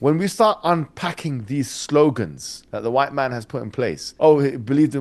When we start unpacking these slogans that the white man has put in place, we believe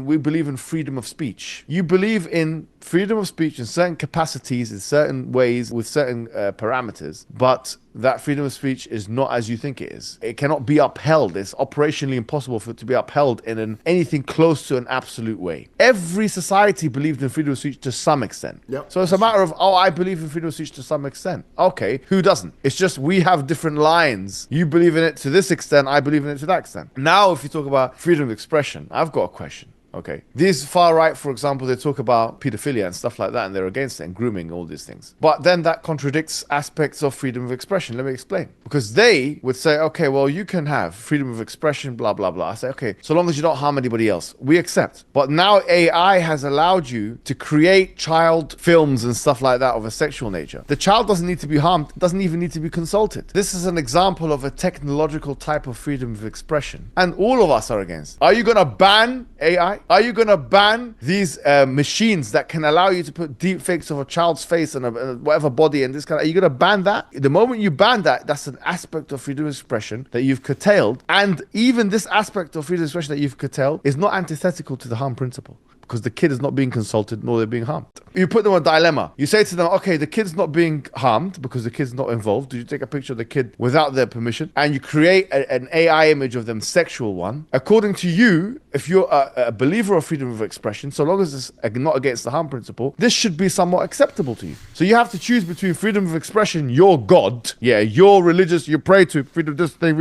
in freedom of speech. You believe in freedom of speech in certain capacities, in certain ways, with certain parameters, but that freedom of speech is not as you think it is. It cannot be upheld. It's operationally impossible for it to be upheld in anything close to an absolute way. Every society believed in freedom of speech to some extent. Yep. So it's a matter of, I believe in freedom of speech to some extent. Okay, who doesn't? It's just we have different lines. You believe in it to this extent, I believe in it to that extent. Now, if you talk about freedom of expression, I've got a question. Okay. These far right, for example, they talk about pedophilia and stuff like that, and they're against it, and grooming, all these things. But then that contradicts aspects of freedom of expression. Let me explain. Because they would say, okay, well, you can have freedom of expression, blah, blah, blah. I say, okay, so long as you don't harm anybody else, we accept. But now AI has allowed you to create child films and stuff like that of a sexual nature. The child doesn't need to be harmed, doesn't even need to be consulted. This is an example of a technological type of freedom of expression. And all of us are against. Are you going to ban AI? Are you going to ban these machines that can allow you to put deep fakes of a child's face and whatever body and this kind of... Are you going to ban that? The moment you ban that, that's an aspect of freedom of expression that you've curtailed. And even this aspect of freedom of expression that you've curtailed is not antithetical to the harm principle, because the kid is not being consulted nor they're being harmed. You put them on a dilemma. You say to them, okay, the kid's not being harmed because the kid's not involved. Do you take a picture of the kid without their permission? And you create an AI image of them, sexual one. According to you, if you're a believer of freedom of expression, so long as it's not against the harm principle, this should be somewhat acceptable to you. So you have to choose between freedom of expression, your God, you're religious, you pray to freedom of this thing,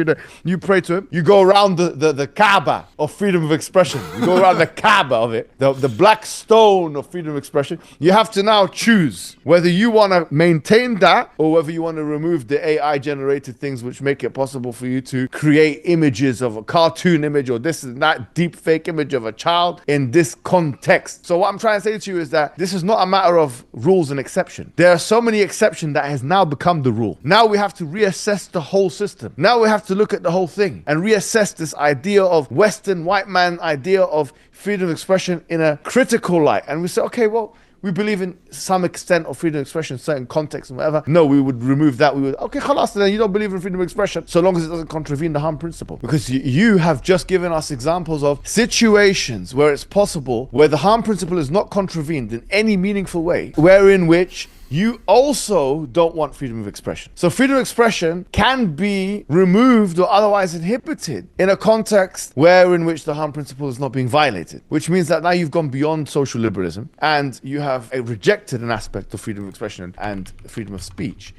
you pray to him. You go around the Kaaba of freedom of expression. You go around the Kaaba of it, the black stone of freedom of expression. You have to now choose whether you want to maintain that or whether you want to remove the AI generated things which make it possible for you to create images of a cartoon image or this and that deep fake image of a child in this context. So what I'm trying to say to you is that this is not a matter of rules and exception. There are so many exceptions that has now become the rule. Now we have to reassess the whole system. Now we have to look at the whole thing and reassess this idea of Western white man idea of freedom of expression in a critical light. And we say, okay, well, we believe in some extent of freedom of expression, certain context and whatever. No, we would remove that. We would, okay, khalas, then you don't believe in freedom of expression, so long as it doesn't contravene the harm principle. Because you have just given us examples of situations where it's possible, where the harm principle is not contravened in any meaningful way, wherein which you also don't want freedom of expression. So freedom of expression can be removed or otherwise inhibited in a context in which the harm principle is not being violated, which means that now you've gone beyond social liberalism and you have rejected an aspect of freedom of expression and freedom of speech.